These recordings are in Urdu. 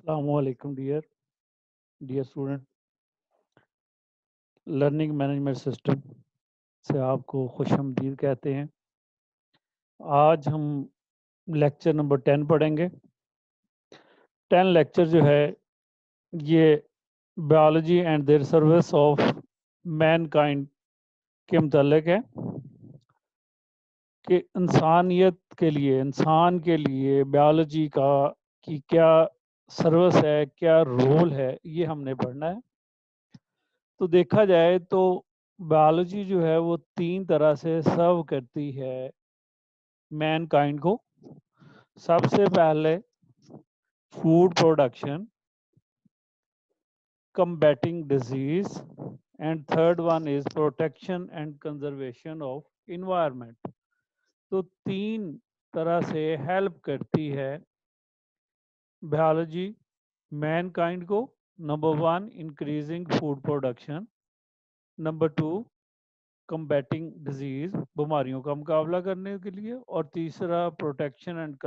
السلام علیکم dear student learning management system سے آپ کو خوش آمدید کہتے ہیں. آج ہم لیکچر نمبر 10 پڑھیں گے. 10 لیکچر جو ہے یہ biology and their service of mankind کے متعلق ہے کہ انسانیت کے لیے انسان کے لیے بایولوجی کی کیا سروس ہے, کیا رول ہے, یہ ہم نے پڑھنا ہے. تو دیکھا جائے تو بایولوجی جو ہے وہ 3 طرح سے سرو کرتی ہے مین کائنڈ کو. سب سے پہلے food production, combating disease, and third one is protection and conservation of environment. تو 3 طرح سے ہیلپ کرتی ہے بایولوجی مین کائنڈ کو. Number 1 increasing food production, number 2 combating disease بیماریوں کا مقابلہ کرنے کے لیے, اور تیسرا پروٹیکشن اینڈ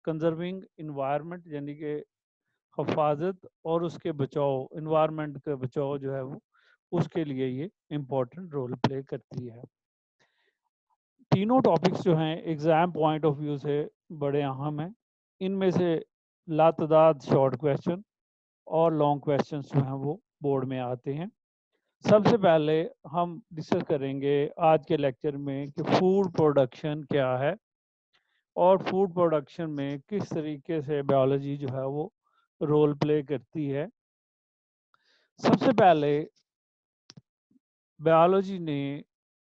کنزرونگ انوائرمنٹ یعنی کہ حفاظت اور اس کے بچاؤ, انوائرمنٹ کا بچاؤ جو ہے وہ اس کے لیے یہ امپورٹنٹ رول پلے کرتی ہے. تینوں ٹاپکس جو ہیں ایگزام پوائنٹ آف ویو سے بڑے اہم ہیں. ان میں سے لاتعداد شارٹ کویشچن اور لانگ کویشچنس جو ہیں وہ بورڈ میں آتے ہیں. سب سے پہلے ہم ڈسکس کریں گے آج کے لیکچر میں کہ فوڈ پروڈکشن کیا ہے اور فوڈ پروڈکشن میں کس طریقے سے بایولوجی جو ہے وہ رول پلے کرتی ہے. سب سے پہلے بایولوجی نے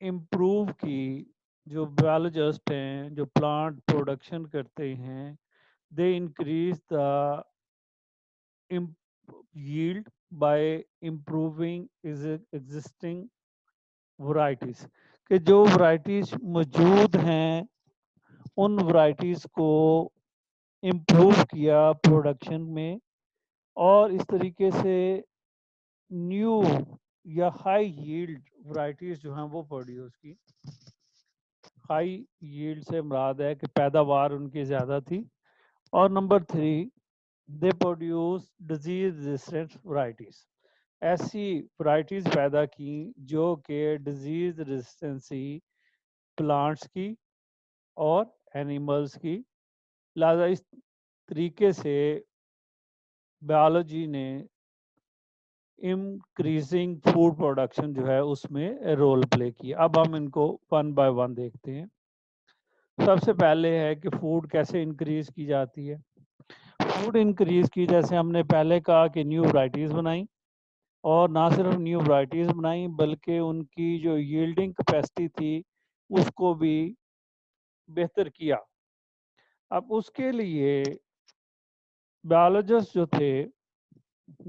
امپروو کی, جو بایولوجسٹ ہیں جو پلانٹ پروڈکشن کرتے ہیں, they increase the yield by improving existing varieties, کہ جو ورائٹیز موجود ہیں ان ورائٹیز کو امپروو کیا پروڈکشن میں, اور اس طریقے سے نیو یا ہائی ییلڈ ورائٹیز جو ہیں وہ پروڈیوس کی. ہائی ییلڈ سے مراد ہے کہ پیداوار ان کی زیادہ تھی. اور number 3 they produce disease resistant varieties, ایسی ورائٹیز پیدا کی جو کہ ڈیزیز ریزسٹنسی پلانٹس کی اور اینیملز کی. لہذا اس طریقے سے بایولوجی نے انکریزنگ فوڈ پروڈکشن جو ہے اس میں رول پلے کیا. اب ہم ان کو 1 بائی 1 دیکھتے ہیں. سب سے پہلے ہے کہ فوڈ کیسے انکریز کی جاتی ہے. فوڈ انکریز کی جیسے ہم نے پہلے کہا کہ نیو ورائٹیز بنائیں, اور نہ صرف نیو ورائٹیز بنائیں بلکہ ان کی جو ییلڈنگ کیپیسٹی تھی اس کو بھی بہتر کیا. اب اس کے لیے بایولوجسٹ جو تھے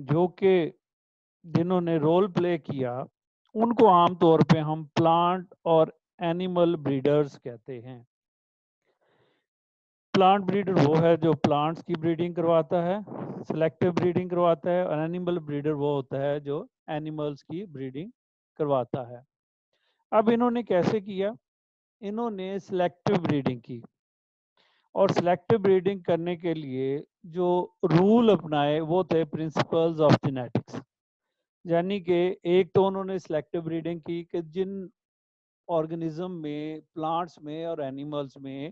جو کہ جنہوں نے رول پلے کیا ان کو عام طور پہ ہم پلانٹ اور اینیمل بریڈرز کہتے ہیں. پلانٹ بریڈر وہ ہے جو پلانٹس کی بریڈنگ کرواتا ہے, سلیکٹو بریڈنگ کرواتا ہے, اور اینیمل بریڈر وہ ہوتا ہے جو اینیملز کی بریڈنگ کرواتا ہے. اب انہوں نے کیسے کیا, انہوں نے سلیکٹو بریڈنگ کی, اور سلیکٹو بریڈنگ کرنے کے لیے جو رول اپنائے وہ تھے پرنسپلز آف جینیٹکس. یعنی کہ ایک تو انہوں نے سلیکٹو بریڈنگ کی کہ جن آرگنزم میں, پلانٹس میں اور اینیملز میں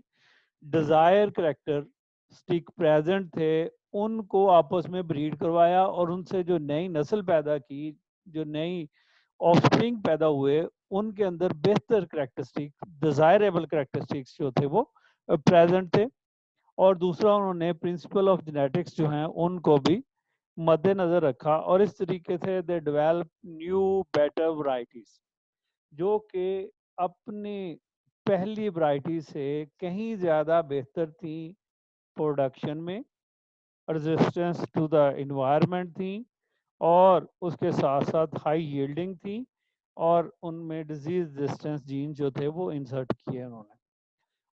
ڈیزائر کریکٹرسٹک پریزنٹ تھے ان کو آپس میں بریڈ کروایا, اور ان سے جو نئی نسل پیدا کی, جو نئی آف سپرنگ پیدا ہوئے, ان کے اندر بہتر کریکٹرسٹک ڈیزائریبل کریکٹرسٹکس جو تھے وہ پریزنٹ تھے. اور دوسرا انہوں نے پرنسپل آف جینیٹکس جو ہیں ان کو بھی مد نظر رکھا, اور اس طریقے سے they develop new better varieties جو کہ اپنی پہلی ورائٹی سے کہیں زیادہ بہتر تھیں پروڈکشن میں, ریزسٹنس ٹو دا انوائرمنٹ تھیں, اور اس کے ساتھ ساتھ ہائی ییلڈنگ تھیں, اور ان میں ڈیزیز ریزسٹنس جین جو تھے وہ انسرٹ کیے انہوں نے.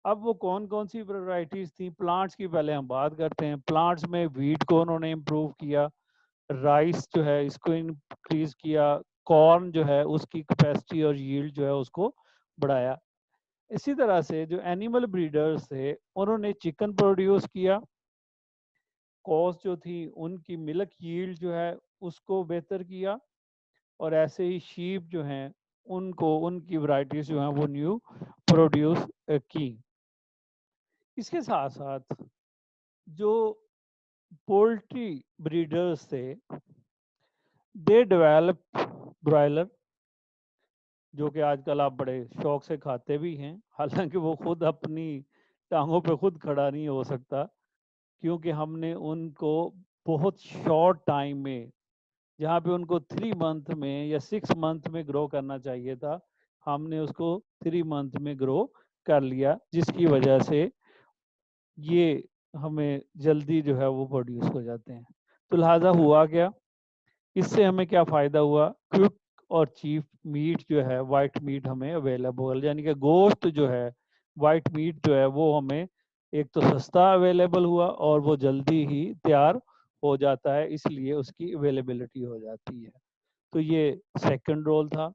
اب وہ کون کون سی ورائٹیز تھیں. پلانٹس کی پہلے ہم بات کرتے ہیں. پلانٹس میں ویٹ کو انہوں نے امپروو کیا, رائس جو ہے اس کو انکریز کیا, کارن جو ہے اس کی کیپیسٹی اور ییلڈ جو ہے اس کو بڑھایا. اسی طرح سے جو اینیمل بریڈرز تھے انہوں نے چکن پروڈیوس کیا, کاسٹ جو تھی ان کی ملک ییلڈ جو ہے اس کو بہتر کیا، اور ایسے ہی شیپ جو ہیں ان کو ان کی ورائٹیز جو ہیں وہ نیو پروڈیوس کی۔ اس کے ساتھ ساتھ جو پولٹری بریڈرز تھے دے ڈیولپ برائلر، جو کہ آج کل آپ بڑے شوق سے کھاتے بھی ہیں، حالانکہ وہ خود اپنی ٹانگوں پہ خود کھڑا نہیں ہو سکتا، کیونکہ ہم نے ان کو بہت شارٹ ٹائم میں، جہاں پہ ان کو 3 منتھ میں یا 6 منتھ میں گرو کرنا چاہیے تھا، ہم نے اس کو 3 منتھ میں گرو کر لیا، جس کی وجہ سے یہ ہمیں جلدی جو ہے وہ پروڈیوس ہو جاتے ہیں۔ تو لہٰذا ہوا کیا، اس سے ہمیں کیا فائدہ ہوا، کوئک اور چیپ میٹ جو ہے، وائٹ میٹ ہمیں اویلیبل، یعنی کہ گوشت جو ہے، وائٹ میٹ جو ہے وہ ہمیں ایک تو سستا اویلیبل ہوا اور وہ جلدی ہی تیار ہو جاتا ہے، اس لیے اس کی اویلیبلٹی ہو جاتی ہے۔ تو یہ سیکنڈ رول تھا۔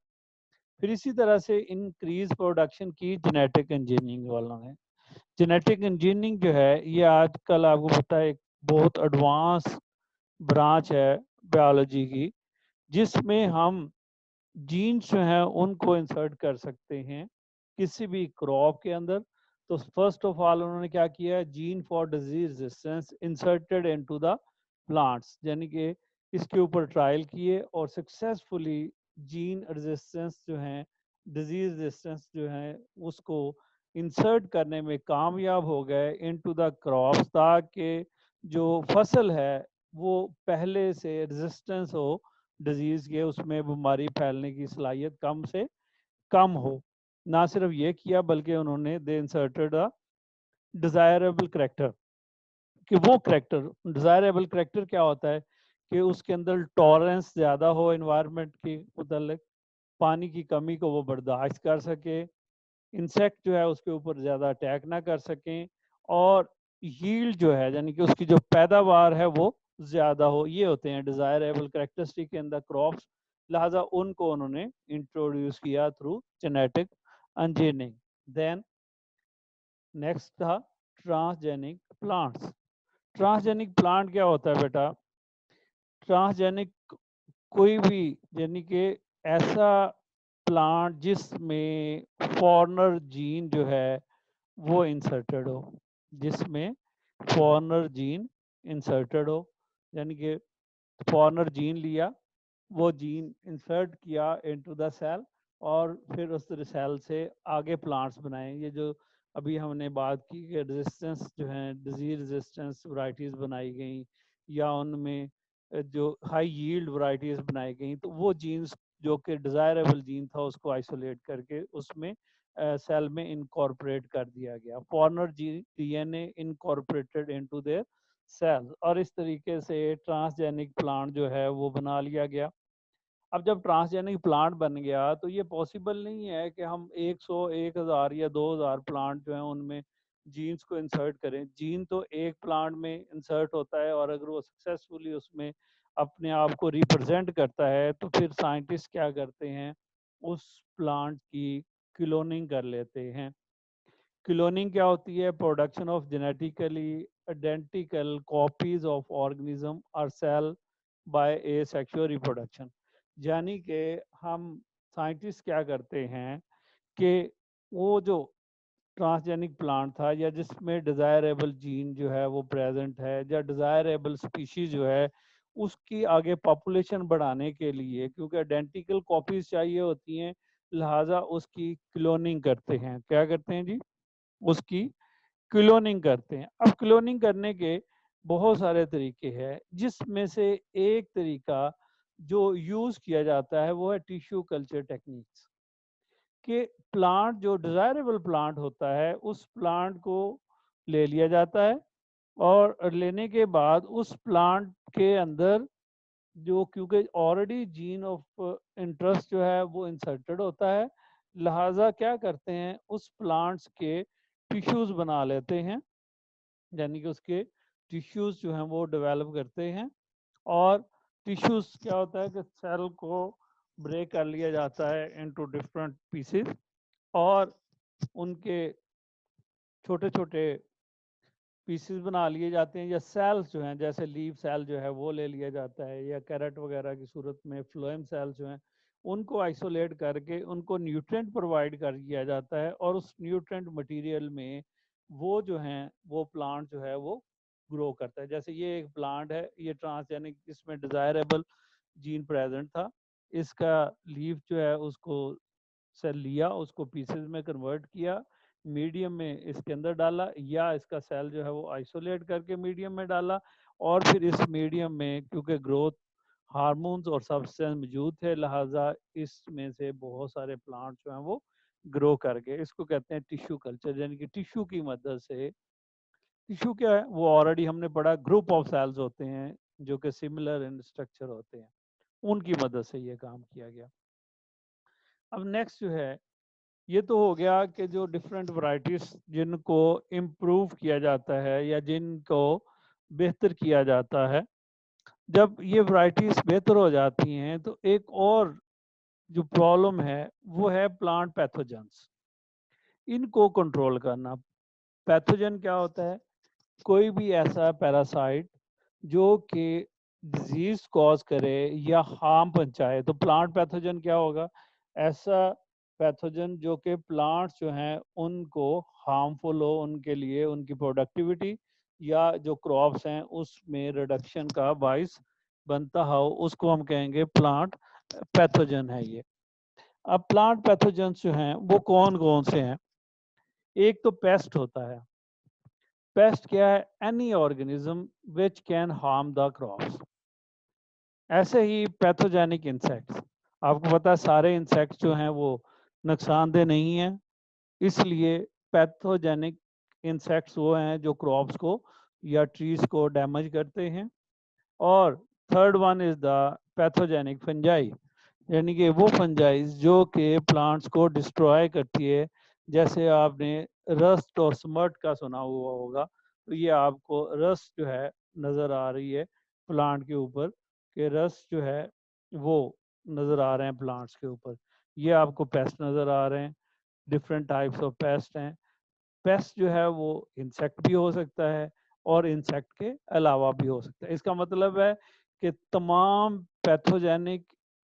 پھر اسی طرح سے انکریز پروڈکشن کی جینیٹک انجینئرنگ والوں نے۔ جینیٹک انجینئرنگ جو ہے یہ آج کل آپ کو پتہ ہے ایک بہت ایڈوانس برانچ ہے بیالوجی کی، جس میں ہم جینس جو ہیں ان کو انسرٹ کر سکتے ہیں کسی بھی کراپ کے اندر۔ تو فرسٹ آف آل انہوں نے کیا کیا ہے، gene for disease resistance inserted into the plants, یعنی کہ اس کے اوپر ٹرائل کیے اور سکسیزفلی جین ریزسٹنس جو ہیں، ڈیزیز ریزسٹنس جو ہیں اس کو انسرٹ کرنے میں کامیاب ہو گئے انٹو دا کراپس، تاکہ جو فصل ہے وہ پہلے سے ریزسٹنس ہو ڈیزیز کے، اس میں بیماری پھیلنے کی صلاحیت کم سے کم ہو۔ نہ صرف یہ کیا بلکہ انہوں نے دے انسرٹڈ ڈیزائربل کریکٹر، کہ وہ کریکٹر ڈیزائربل کریکٹر کیا ہوتا ہے کہ اس کے اندر ٹالرنس زیادہ ہو انوائرمنٹ کے متعلق، پانی کی کمی کو وہ برداشت کر سکے، انسیکٹ جو ہے اس کے اوپر زیادہ اٹیک نہ کر سکیں، اور ییلڈ جو ہے یعنی کہ اس کی جو پیداوار ہے وہ زیادہ ہو، یہ ہوتے ہیں desirable characteristic in the crops. لہٰذا ان کو انہوں نے انٹروڈیوس کیا through genetic engineering. Then next تھا ٹرانسجینک پلانٹس۔ ٹرانسجینک پلانٹ کیا ہوتا ہے بیٹا، ٹرانسجینک کوئی بھی یعنی کہ ایسا پلانٹ جس میں فارنر جین جو ہے وہ انسرٹڈ ہو، جس میں فارنر جین انسرٹڈ ہو، یعنی کہ فارنر جین لیا، وہ جین انسرٹ کیا انٹو دا سیل، اور پھر اس سیل سے آگے پلانٹس بنائیں۔ یہ جو ابھی ہم نے بات کی کہ ریزسٹنس جو ہیں، ڈیزیز ریزسٹنس ورائٹیز بنائی گئیں، یا ان میں جو ہائی ییلڈ ورائٹیز بنائی گئیں، تو وہ جینز جو کہ ڈیزائربل جین تھا اس کو آئسولیٹ کر کے اس میں سیل میں انکارپوریٹ کر دیا گیا، foreigner D N A incorporated into their cell, اور اس طریقے سے ٹرانسجینک پلانٹ جو ہے وہ بنا لیا گیا۔ اب جب ٹرانسجینک پلانٹ بن گیا تو یہ پاسبل نہیں ہے کہ ہم 100 1000 یا 2000 پلانٹ جو ہیں ان میں جینز کو انسرٹ کریں۔ جین تو ایک پلانٹ میں انسرٹ ہوتا ہے، اور اگر وہ سکسیزفلی اس میں اپنے آپ کو ریپرزینٹ کرتا ہے تو پھر سائنٹسٹ کیا کرتے ہیں، اس پلانٹ کی کلوننگ کر لیتے ہیں۔ کلوننگ کیا ہوتی ہے، production of genetically identical copies of organism اور cell by asexual reproduction, یعنی کہ ہم سائنٹسٹ کیا کرتے ہیں کہ وہ جو ٹرانسجینک پلانٹ تھا یا جس میں ڈیزائربل جین جو ہے وہ پریزنٹ ہے، یا ڈیزائربل سپیشیز جو ہے، اس کی آگے پاپولیشن بڑھانے کے لیے، کیونکہ آئیڈینٹیکل کاپیز چاہیے ہوتی ہیں، لہٰذا اس کی کلوننگ کرتے ہیں۔ کیا کرتے ہیں جی، اس کی کلوننگ کرتے ہیں۔ اب کلوننگ کرنے کے بہت سارے طریقے ہیں، جس میں سے ایک طریقہ جو یوز کیا جاتا ہے وہ ہے ٹیشو کلچر ٹیکنیکس، کہ پلانٹ جو ڈیزائربل پلانٹ ہوتا ہے اس پلانٹ کو لے لیا جاتا ہے، اور لینے کے بعد اس پلانٹ کے اندر جو، کیونکہ آلریڈی جین آف انٹرسٹ جو ہے وہ انسرٹڈ ہوتا ہے، لہٰذا کیا کرتے ہیں، اس پلانٹس کے ٹیشوز بنا لیتے ہیں، یعنی کہ اس کے ٹیشوز جو ہیں وہ ڈیولپ کرتے ہیں، اور ٹیشوز کیا ہوتا ہے کہ سیل کو بریک کر لیا جاتا ہے انٹو ڈفرینٹ پیسز، اور ان کے چھوٹے چھوٹے پیسز بنا لیے جاتے ہیں، یا سیلز جو ہیں جیسے لیف سیل جو ہے وہ لے لیا جاتا ہے، یا کیرٹ وغیرہ کی صورت میں فلوئم سیل جو ہیں ان کو آئسولیٹ کر کے ان کو نیوٹرینٹ پرووائڈ کر دیا جاتا ہے، اور اس نیوٹرینٹ مٹیریل میں وہ جو ہیں وہ پلانٹ جو ہے وہ گرو کرتا ہے. جیسے یہ ایک پلانٹ ہے، یہ ٹرانسجینک، اس میں ڈیزائربل جین پریزنٹ تھا، اس کا لیف جو ہے اس کو سے لیا، اس کو پیسز میں کنورٹ کیا، میڈیم میں اس کے اندر ڈالا، یا اس کا سیل جو ہے وہ آئسولیٹ کر کے میڈیم میں ڈالا، اور پھر اس میڈیم میں کیونکہ گروتھ ہارمونز اور سبسٹینس موجود تھے، لہٰذا اس میں سے بہت سارے پلانٹ جو ہیں وہ گرو کر گئے. اس کو کہتے ہیں ٹیشو کلچر، یعنی کہ ٹیشو کی مدد سے. ٹیشو کیا ہے وہ آلریڈی ہم نے پڑھا، گروپ آف سیلز ہوتے ہیں جو کہ سملر ان اسٹرکچر ہوتے ہیں، ان کی مدد سے یہ کام کیا گیا. اب نیکسٹ جو ہے، یہ تو ہو گیا کہ جو ڈفرینٹ ورائٹیز جن کو امپروو کیا جاتا ہے یا جن کو بہتر کیا جاتا ہے. جب یہ ورائٹیز بہتر ہو جاتی ہیں تو ایک اور جو پرابلم ہے وہ ہے پلانٹ پیتھوجنس، ان کو کنٹرول کرنا. پیتھوجن کیا ہوتا ہے؟ کوئی بھی ایسا پیراسائٹ جو کہ ڈیزیز کوز کرے یا ہارم پہنچائے. تو پلانٹ پیتھوجن کیا ہوگا؟ ایسا پیتھوجن جو کہ پلانٹس جو ہیں ان کو ہارمفل ہو، ان کے لیے ان کی پروڈکٹیوٹی یا جو کراپس ہیں اس میں ریڈکشن کا باعث بنتا ہو، اس کو ہم کہیں گے پلانٹ پیتھوجن ہے یہ. اب پلانٹ پیتھوجنس جو ہیں وہ کون کون سے ہیں؟ ایک تو پیسٹ ہوتا ہے. پیسٹ کیا ہے؟ Any organism which can harm the crops. ایسے ہی پیتھوجینک انسیکٹس، آپ کو پتا ہے سارے انسیکٹس جو ہیں وہ نقصان دہ نہیں ہیں، اس لیے پیتھوجینک انسیکٹس وہ ہیں جو کراپس کو یا ٹریز کو ڈیمیج کرتے ہیں. اور third one is the پیتھوجینک fungi, یعنی کہ وہ فنجائز جو کہ پلانٹس کو ڈسٹروائے کرتی ہے. جیسے آپ نے رسٹ اور سمرٹ کا سنا ہوا ہوگا، تو یہ آپ کو رسٹ جو ہے نظر آ رہی ہے پلانٹ کے اوپر، کہ رسٹ جو ہے وہ نظر آ رہے ہیں پلانٹس کے اوپر. یہ آپ کو پیسٹ نظر آ رہے ہیں، ڈفرینٹ ٹائپس آف پیسٹ ہیں. پیسٹ جو ہے وہ انسیکٹ بھی ہو سکتا ہے اور انسیکٹ کے علاوہ بھی ہو سکتا ہے. اس کا مطلب ہے کہ تمام پیتھوجینک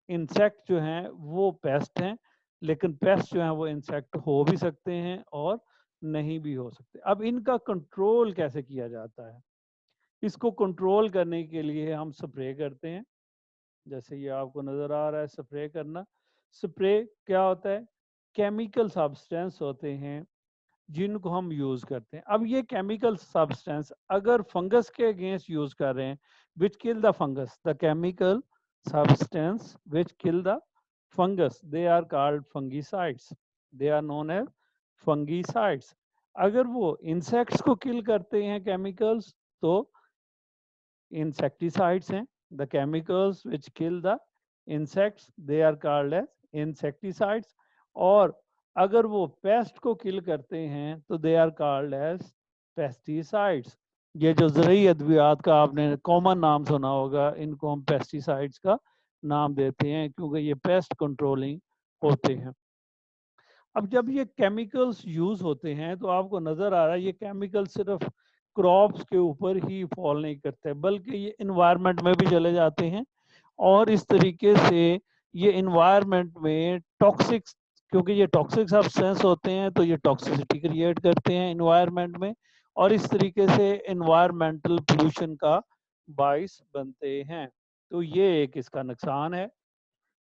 انسیکٹ جو ہیں وہ پیسٹ ہیں، لیکن پیسٹ جو ہیں وہ انسیکٹ ہو بھی سکتے ہیں اور نہیں بھی ہو سکتے. اب ان کا کنٹرول کیسے کیا جاتا ہے؟ اس کو کنٹرول کرنے کے لیے ہم سپرے کرتے ہیں. جیسے یہ آپ کو نظر آ رہا ہے سپرے کرنا. سپرے کیا ہوتا ہے؟ کیمیکل سبسٹینس ہوتے ہیں جن کو ہم یوز کرتے ہیں. اب یہ کیمیکل سبسٹینس اگر فنگس کے اگینسٹ یوز کر رہے ہیں which kill the fungus, the chemical substance which kill the fungus, they are called fungicides, they are known as fungicides. اگر وہ انسیکٹس کو کل کرتے ہیں کیمیکلز تو insecticides ہیں. the chemicals which kill the insects they are called as insecticides. اور اگر وہ پیسٹ کو کل کرتے ہیں تو they are called as pesticides. یہ جو زرعی ادویات کا آپ نے کامن نام سنا ہوگا، ان کو ہم پیسٹیسائڈس کا نام دیتے ہیں کیونکہ یہ پیسٹ کنٹرولنگ ہوتے ہیں. اب جب یہ کیمیکلز یوز ہوتے ہیں تو آپ کو نظر آ رہا ہے یہ کیمیکل صرف کراپس کے اوپر ہی فال نہیں کرتے بلکہ یہ انوائرمنٹ میں بھی چلے جاتے ہیں، اور اس طریقے سے یہ انوائرمنٹ میں ٹاکسک، کیونکہ یہ ٹاکسک سبسٹینس ہوتے ہیں تو یہ ٹاکسیسٹی کریٹ کرتے ہیں انوائرمنٹ میں، اور اس طریقے سے انوائرمنٹل پولوشن کا باعث بنتے ہیں. تو یہ ایک اس کا نقصان ہے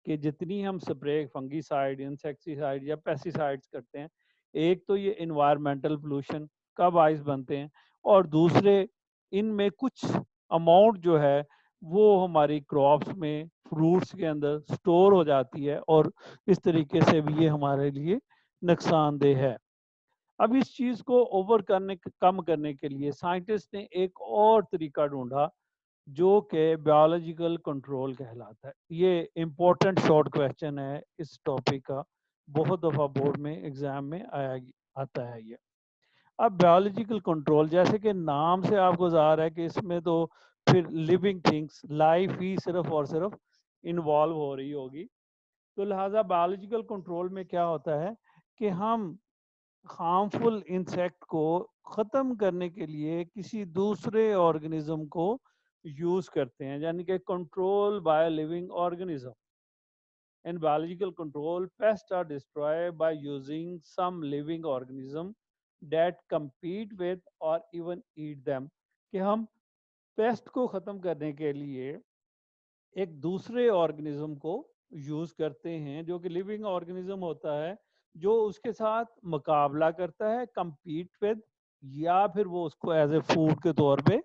کہ جتنی ہم سپرے فنگی سائڈ، انسیکٹی سائڈ یا پیسٹی سائڈس کرتے ہیں، ایک تو یہ انوائرمنٹل پولوشن کا باعث بنتے ہیں، اور دوسرے ان میں کچھ اماؤنٹ جو ہے وہ ہماری کراپس میں، فروٹس کے اندر سٹور ہو جاتی ہے، اور اس طریقے سے بھی یہ ہمارے لیے نقصان دہ ہے. اب اس چیز کو اوور کرنے، کم کرنے کے لیے سائنٹسٹ نے ایک اور طریقہ ڈھونڈا جو کہ بیولوجیکل کنٹرول کہلاتا ہے. یہ امپورٹنٹ شارٹ کویسچن ہے اس ٹاپک کا، بہت دفعہ بورڈ میں ایگزام میں آتا ہے یہ. اب بیولوجیکل کنٹرول جیسے کہ نام سے آپ کو ظاہر ہے کہ اس میں تو پھر لیونگ تھنگس، لائف ہی صرف اور صرف انوالو ہو رہی ہوگی. تو لہٰذا بیولوجیکل کنٹرول میں کیا ہوتا ہے کہ ہم ہارمفل انسیکٹ کو ختم کرنے کے لیے کسی دوسرے آرگنزم کو یوز کرتے ہیں، یعنی کہ control by living organism. In biological control, pests are destroyed by using some living organism that compete with or even eat them. کہ ہم پیسٹ کو ختم کرنے کے لیے ایک دوسرے آرگنزم کو یوز کرتے ہیں جو کہ لیونگ آرگنزم ہوتا ہے، جو اس کے ساتھ مقابلہ کرتا ہے، کمپیٹ ود، یا پھر وہ اس کو ایز اے فوڈ کے طور پہ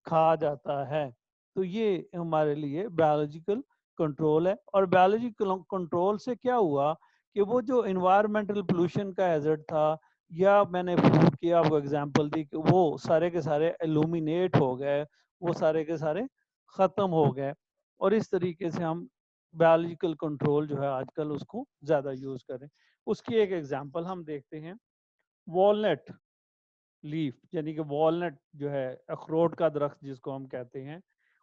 کھا جاتا ہے. تو یہ ہمارے لیے بایولوجیکل کنٹرول ہے. اور بایولوجیکل کنٹرول سے کیا ہوا کہ وہ جو انوائرمنٹل پولوشن کا ہیزرڈ تھا، یا میں نے فوڈ کی آپ کو اگزامپل دی، کہ وہ سارے کے سارے ایلومینیٹ ہو گئے، وہ سارے کے سارے ختم ہو گئے. اور اس طریقے سے ہم بایولوجیکل کنٹرول جو ہے آج کل اس کو زیادہ یوز کریں. اس کی ایک ایگزامپل ہم دیکھتے ہیں، والنٹ لیف، یعنی کہ والنٹ جو ہے اخروٹ کا درخت جس کو ہم کہتے ہیں،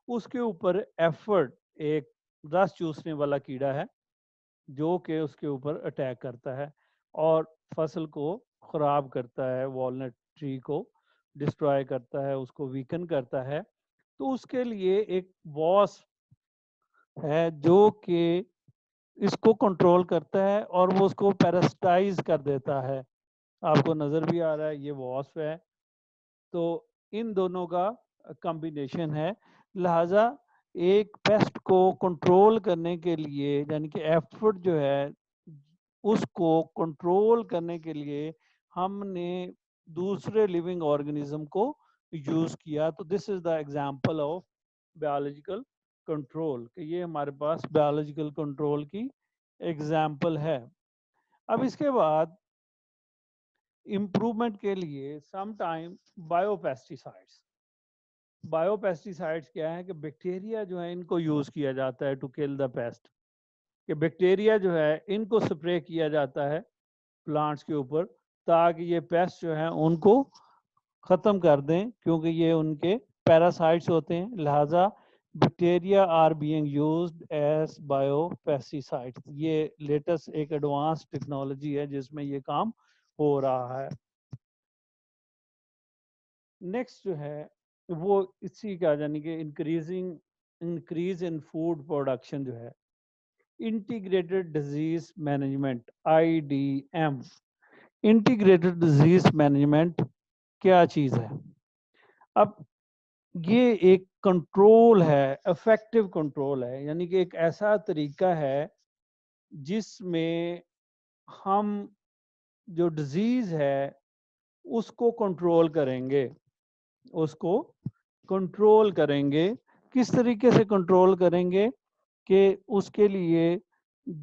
اس کے اوپر ایفرٹ ایک رس چوسنے والا کیڑا ہے جو کہ اس کے اوپر اٹیک کرتا ہے اور فصل کو خراب کرتا ہے، والنٹ ٹری کو ڈسٹرائے کرتا ہے، اس کو ویکن کرتا ہے. تو اس کے لیے ایک واس ہے جو کہ اس کو کنٹرول کرتا ہے اور وہ اس کو پیراسٹائز کر دیتا ہے. آپ کو نظر بھی آ رہا ہے یہ واسپ ہے. تو ان دونوں کا کمبینیشن ہے. لہذا ایک پیسٹ کو کنٹرول کرنے کے لیے، یعنی کہ ایفرٹ جو ہے اس کو کنٹرول کرنے کے لیے ہم نے دوسرے لیونگ آرگنزم کو یوز کیا. تو this is the example of biological control, کہ یہ ہمارے پاس بایولوجیکل کنٹرول کی ایگزامپل ہے. اب اس کے بعد امپروومنٹ کے لیے some time biopesticides. Biopesticides کیا ہے کہ بیکٹیریا جو ہے ان کو یوز کیا جاتا ہے ٹو کل دا پیسٹ. کہ بیکٹیریا جو ہے ان کو سپرے کیا جاتا ہے پلانٹس کے اوپر تاکہ یہ پیسٹ جو ہیں ان کو ختم کر دیں، کیونکہ یہ ان کے پیراسائٹس ہوتے ہیں. لہٰذا bacteria are being used as bio pesticide. یہ لیٹسٹ ایک ایڈوانس ٹیکنالوجی ہے جس میں یہ کام ہو رہا ہے. نیکسٹ جو ہے وہ اسی کا، یعنی کہ انکریز ان فوڈ پروڈکشن جو ہے، integrated disease management, IDM. Integrated disease management کیا چیز ہے؟ اب یہ ایک کنٹرول ہے، افیکٹو کنٹرول ہے، یعنی کہ ایک ایسا طریقہ ہے جس میں ہم جو ڈیزیز ہے اس کو کنٹرول کریں گے. اس کو کنٹرول کریں گے. کس طریقے سے کنٹرول کریں گے؟ کہ اس کے لیے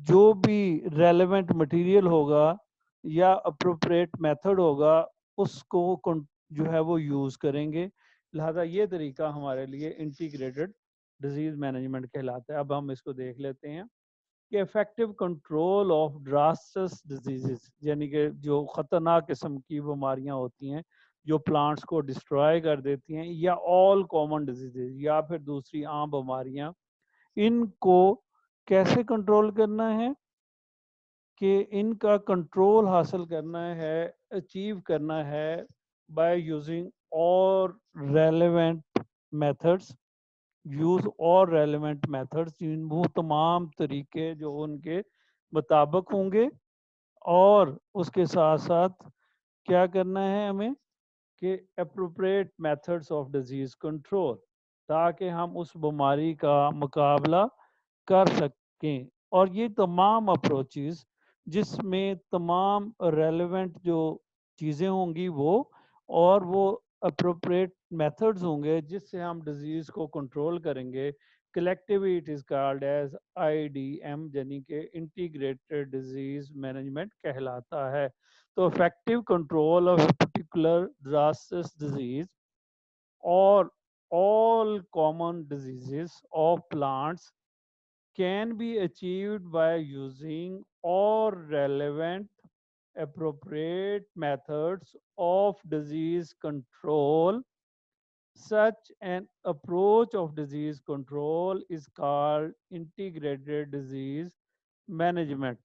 جو بھی ریلیونٹ مٹیریل ہوگا یا اپروپریٹ میتھڈ ہوگا اس کو جو ہے وہ یوز کریں گے. لہذا یہ طریقہ ہمارے لیے انٹیگریٹڈ ڈیزیز مینجمنٹ کہلاتا ہے. اب ہم اس کو دیکھ لیتے ہیں کہ افیکٹو کنٹرول آف ڈراسٹس ڈیزیزز، یعنی کہ جو خطرناک قسم کی بیماریاں ہوتی ہیں جو پلانٹس کو ڈسٹرائے کر دیتی ہیں، یا آل کامن ڈیزیزز، یا پھر دوسری عام بیماریاں، ان کو کیسے کنٹرول کرنا ہے؟ کہ ان کا کنٹرول حاصل کرنا ہے، اچیو کرنا ہے بائی یوزنگ اور ریلیونٹ میتھڈس. یوز اور ریلیونٹ میتھڈس، وہ تمام طریقے جو ان کے مطابق ہوں گے. اور اس کے ساتھ ساتھ کیا کرنا ہے ہمیں کہ appropriate methods of disease control, تاکہ ہم اس بیماری کا مقابلہ کر سکیں. اور یہ تمام اپروچز جس میں تمام ریلیونٹ جو چیزیں ہوں گی وہ، اور وہ اپروپریٹ میتھڈز ہوں گے جس سے ہم ڈیزیز کو کنٹرول کریں گے. Collectively it is called as IDM، یعنی کہ انٹیگریٹڈ ڈیزیز مینجمنٹ کہلاتا ہے. تو effective control of a particular disastrous disease or all common diseases of plants can be achieved by using all relevant appropriate methods of disease control. Such an approach of disease control is called integrated disease management.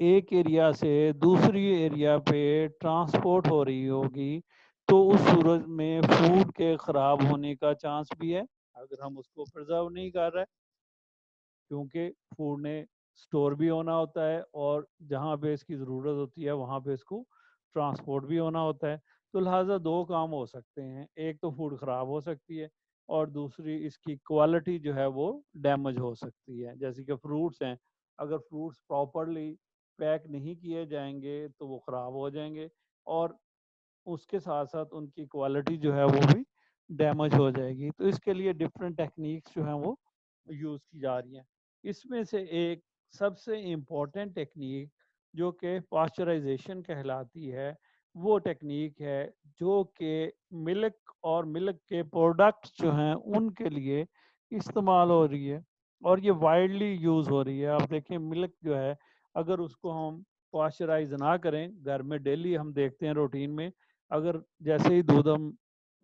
ایک ایریا سے دوسری ایریا پہ ٹرانسپورٹ ہو رہی ہوگی تو اس صورت میں فوڈ کے خراب ہونے کا چانس بھی ہے اگر ہم اس کو پرزرو نہیں کر رہے، کیونکہ فوڈ نے سٹور بھی ہونا ہوتا ہے اور جہاں پہ اس کی ضرورت ہوتی ہے وہاں پہ اس کو ٹرانسپورٹ بھی ہونا ہوتا ہے، تو لہٰذا دو کام ہو سکتے ہیں، ایک تو فوڈ خراب ہو سکتی ہے اور دوسری اس کی کوالٹی جو ہے وہ ڈیمیج ہو سکتی ہے، جیسے کہ فروٹس ہیں، اگر فروٹس پراپرلی پیک نہیں کیے جائیں گے تو وہ خراب ہو جائیں گے اور اس کے ساتھ ساتھ ان کی کوالٹی جو ہے وہ بھی ڈیمیج ہو جائے گی، تو اس کے لیے ڈفرینٹ ٹیکنیکس جو ہیں وہ یوز کی جا رہی ہیں۔ اس میں سے ایک سب سے امپورٹنٹ ٹیکنیک جو کہ پاسچرائزیشن کہلاتی ہے، وہ ٹیکنیک ہے جو کہ ملک اور ملک کے پروڈکٹس جو ہیں ان کے لیے استعمال ہو رہی ہے اور یہ وائڈلی یوز ہو رہی ہے۔ آپ دیکھیں ملک جو ہے اگر اس کو ہم پاسچرائز نہ کریں، گھر میں ڈیلی ہم دیکھتے ہیں روٹین میں، اگر جیسے ہی دودھ ہم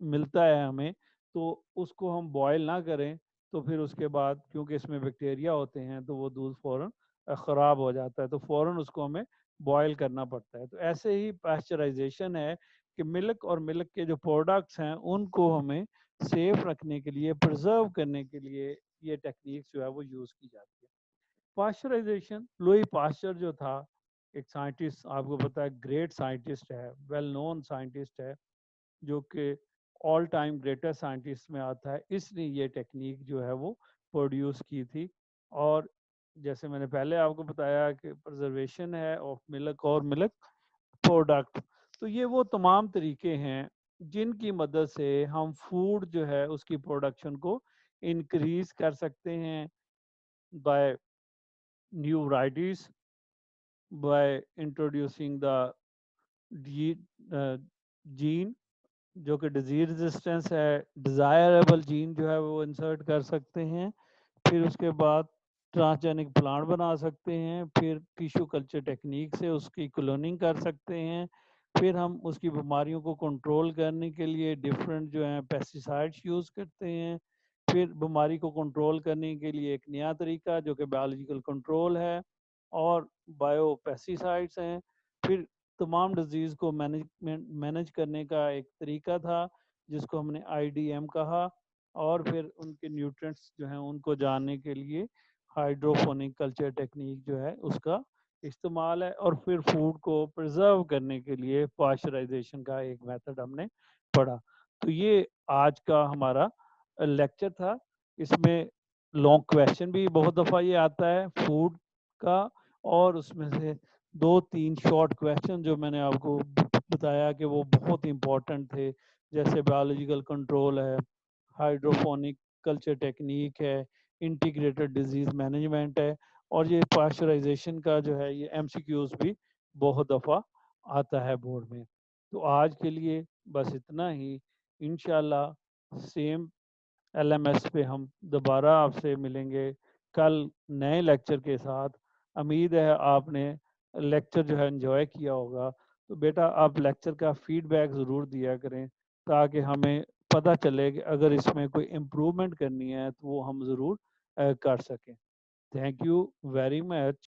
ملتا ہے ہمیں تو اس کو ہم بوائل نہ کریں تو پھر اس کے بعد کیونکہ اس میں بیکٹیریا ہوتے ہیں تو وہ دودھ فوراً خراب ہو جاتا ہے، تو فوراً اس کو ہمیں بوائل کرنا پڑتا ہے۔ تو ایسے ہی پاسچرائزیشن ہے کہ ملک اور ملک کے جو پروڈکٹس ہیں ان کو ہمیں سیف رکھنے کے لیے، پرزرو کرنے کے لیے یہ ٹیکنیکس جو ہے وہ یوز کی جاتی ہے۔ پاسچرائزیشن، لوئی پاسچر جو تھا ایک سائنٹسٹ، آپ کو پتا ہے گریٹ سائنٹسٹ ہے، ویل نون سائنٹسٹ ہے، جو کہ آل ٹائم گریٹسٹ سائنٹسٹ میں آتا ہے، اس نے یہ ٹیکنیک جو ہے وہ پروڈیوس کی تھی۔ اور جیسے میں نے پہلے آپ کو بتایا کہ پرزرویشن ہے آف ملک اور ملک پروڈکٹ، تو یہ وہ تمام طریقے ہیں جن کی مدد سے ہم فوڈ جو ہے اس کی پروڈکشن کو انکریز کر سکتے ہیں by new varieties, by introducing the gene جو کہ ڈیزیز ریزسٹنس ہے، ڈیزائربل جین جو ہے وہ انسرٹ کر سکتے ہیں، پھر اس کے بعد ٹرانسجینک پلانٹ بنا سکتے ہیں، پھر ٹیشو کلچر ٹیکنیک سے اس کی کلوننگ کر سکتے ہیں، پھر ہم اس کی بیماریوں کو کنٹرول کرنے کے لیے ڈفرینٹ جو ہیں پیسٹیسائڈس یوز کرتے ہیں، پھر بیماری کو کنٹرول کرنے کے لیے ایک نیا طریقہ جو کہ بایولوجیکل کنٹرول ہے اور بایو پیسٹیسائڈس ہیں، پھر تمام ڈیزیز کو مینج کرنے کا ایک طریقہ تھا جس کو ہم نے IDM کہا، اور پھر ان کے نیوٹرینٹس جو ہیں ان کو جاننے کے لیے ہائیڈروفونک کلچر ٹیکنیک جو ہے اس کا استعمال ہے، اور پھر فوڈ کو پرزرو کرنے کے لیے پاسچرائزیشن کا ایک میتھڈ ہم نے پڑھا۔ تو یہ آج کا ہمارا لیکچر تھا، اس میں لانگ کویشچن بھی بہت دفعہ یہ آتا ہے فوڈ کا، اور اس میں سے 2-3 شارٹ کویشچن جو میں نے آپ کو بتایا کہ وہ بہت امپورٹنٹ تھے، جیسے بایولوجیکل کنٹرول ہے، ہائیڈروفونک کلچر ٹیکنیک ہے، انٹیگریٹڈ ڈیزیز مینجمنٹ ہے، اور یہ پاسچرائزیشن کا جو ہے یہ MCQs بھی بہت دفعہ آتا ہے بورڈ میں۔ تو آج کے لیے بس اتنا ہی، انشاءاللہ سیم LMS پہ ہم دوبارہ آپ سے ملیں گے کل نئے لیکچر کے ساتھ۔ امید ہے آپ نے لیکچر جو ہے انجوائے کیا ہوگا، تو بیٹا آپ لیکچر کا فیڈ بیک ضرور دیا کریں تاکہ ہمیں پتہ چلے کہ اگر اس میں کوئی امپرومنٹ کرنی ہے تو وہ ہم ضرور کر سکیں۔ Thank you very much.